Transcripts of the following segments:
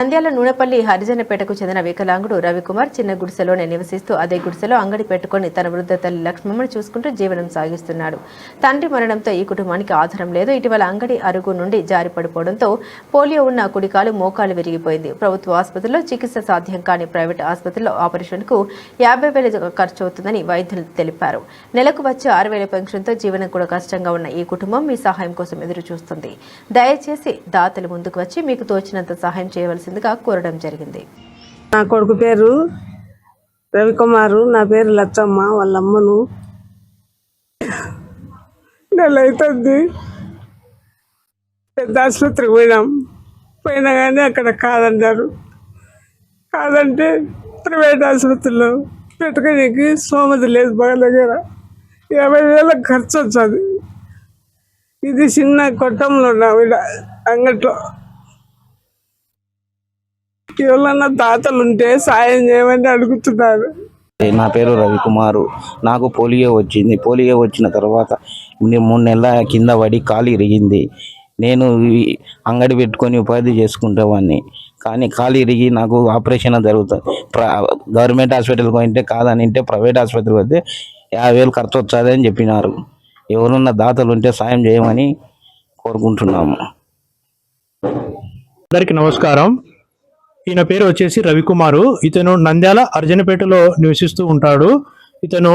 నంద్యాల నూనెపల్లి హరిజనపేటకు చెందిన వికలాంగుడు రవికుమార్ చిన్న గుడిసెలోనే నివసిస్తూ అదే గుడిసెలో అంగడి పెట్టుకుని తన వృద్ధ తల్లి లక్ష్మమ్మను చూసుకుంటూ జీవనం సాగిస్తున్నాడు. తండ్రి మరణంతో ఈ కుటుంబానికి ఆధారం లేదు. ఇటీవల అంగడి అరుగు నుండి జారి పడిపోవడంతో పోలియో ఉన్న కుడికాలు మోకాలు విరిగిపోయింది. ప్రభుత్వ ఆసుపత్రిలో చికిత్స సాధ్యం కాని ప్రైవేట్ ఆసుపత్రిలో ఆపరేషన్కు 50,000 ఖర్చు అవుతుందని వైద్యులు తెలిపారు. నెలకు వచ్చే 6,000 పెన్షన్తో జీవనం కూడా కష్టంగా ఉన్న ఈ కుటుంబం మీ సహాయం కోసం ఎదురు చూస్తుంది. దయచేసి దాతలు ముందుకు వచ్చి మీకు తోచినంత సహాయం చేయవలసి కోరడం జరిగింది. నా కొడుకు పేరు రవికుమారు, నా పేరు లచ్చమ్మ. వాళ్ళ అమ్మను నెల అవుతుంది. పెద్ద ఆసుపత్రికి పోయినా కానీ అక్కడ కాదన్నారు. కాదంటే ప్రైవేట్ ఆసుపత్రిలో పెట్టుకోనికి సోమతి లేదు. బాగా దగ్గర 50,000 ఖర్చు వచ్చేది. ఇది చిన్న కొట్టంలో ఉన్న అంగట్లో ఎవరన్నా దాతలు ఉంటే సాయం చేయమని అడుగుతున్నారు. నా పేరు రవికుమారు. నాకు పోలియో వచ్చింది. పోలియో వచ్చిన తర్వాత 3 నెలల కింద పడి కాలు ఇరిగింది. నేను అంగడి పెట్టుకొని ఉపాధి చేసుకుంటావాడిని. కానీ కాలు ఇరిగి నాకు ఆపరేషన్ జరుగుతుంది. గవర్నమెంట్ హాస్పిటల్కి పోయింటే కాదని ప్రైవేట్ ఆసుపత్రికి పోతే 50,000 ఖర్చు వచ్చాది అని చెప్పినారు. ఎవరున్న దాతలు ఉంటే సాయం చేయమని కోరుకుంటున్నాము. అందరికీ నమస్కారం. ఈయన పేరు వచ్చేసి రవికుమారు. ఇతను నంద్యాల అర్జనపేటలో నివసిస్తూ ఉంటాడు. ఇతను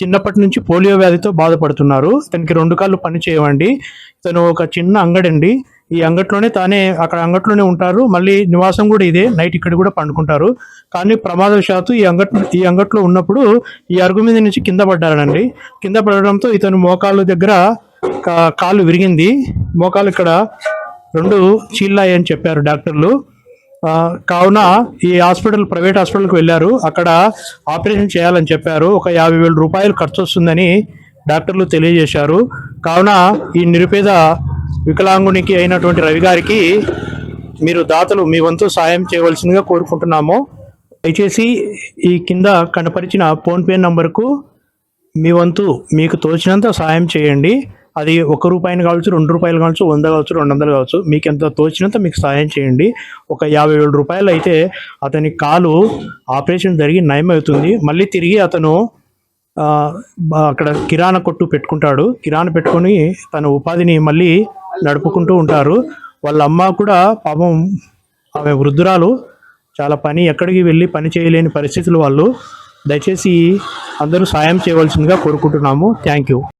చిన్నప్పటి నుంచి పోలియో వ్యాధితో బాధపడుతున్నారు. ఇతనికి 2 కాళ్ళు పని చేయవండి. ఇతను ఒక చిన్న అంగడి అండి. ఈ అంగట్లోనే అక్కడ అంగట్లోనే ఉంటారు. మళ్ళీ నివాసం కూడా ఇదే. నైట్ ఇక్కడ కూడా పండుకుంటారు. కానీ ప్రమాదవశాత్తు ఈ అంగట్లో ఉన్నప్పుడు ఈ అరుగు మీద నుంచి కింద పడ్డారండి. కింద పడడంతో ఇతను మోకాళ్ళు దగ్గర కాలు విరిగింది. మోకాలు ఇక్కడ 2 చీల్లాయి అని చెప్పారు డాక్టర్లు. కావున ఈ ప్రైవేట్ హాస్పిటల్కి వెళ్ళారు. అక్కడ ఆపరేషన్ చేయాలని చెప్పారు. ఒక 50,000 రూపాయలు ఖర్చు వస్తుందని డాక్టర్లు తెలియజేశారు. కావున ఈ నిరుపేద వికలాంగునికి అయినటువంటి రవి గారికి మీరు దాతలు మీ వంతు సాయం చేయవలసిందిగా కోరుకుంటున్నాము. దయచేసి ఈ కింద కనపరిచిన ఫోన్పే నంబర్కు మీ వంతు మీకు తోచినంత సాయం చేయండి. అది 1 రూపాయిని కావచ్చు, 2 రూపాయలు కావచ్చు, 100 కావచ్చు, 200 కావచ్చు. మీకు ఎంత తోచినంత మీకు సాయం చేయండి. ఒక 50,000 రూపాయలు అయితే అతని కాలు ఆపరేషన్ జరిగి నయమవుతుంది. మళ్ళీ తిరిగి అతను అక్కడ కిరాణా కొట్టు పెట్టుకుంటాడు. కిరాణా పెట్టుకొని తన ఉపాధిని మళ్ళీ నడుపుకుంటూ ఉంటారు. వాళ్ళ అమ్మ కూడా పాపం ఆమె వృద్ధురాలు. చాలా ఎక్కడికి వెళ్ళి పని చేయలేని పరిస్థితులు వాళ్ళు. దయచేసి అందరూ సాయం చేయవలసిందిగా కోరుకుంటున్నాము. Thank you.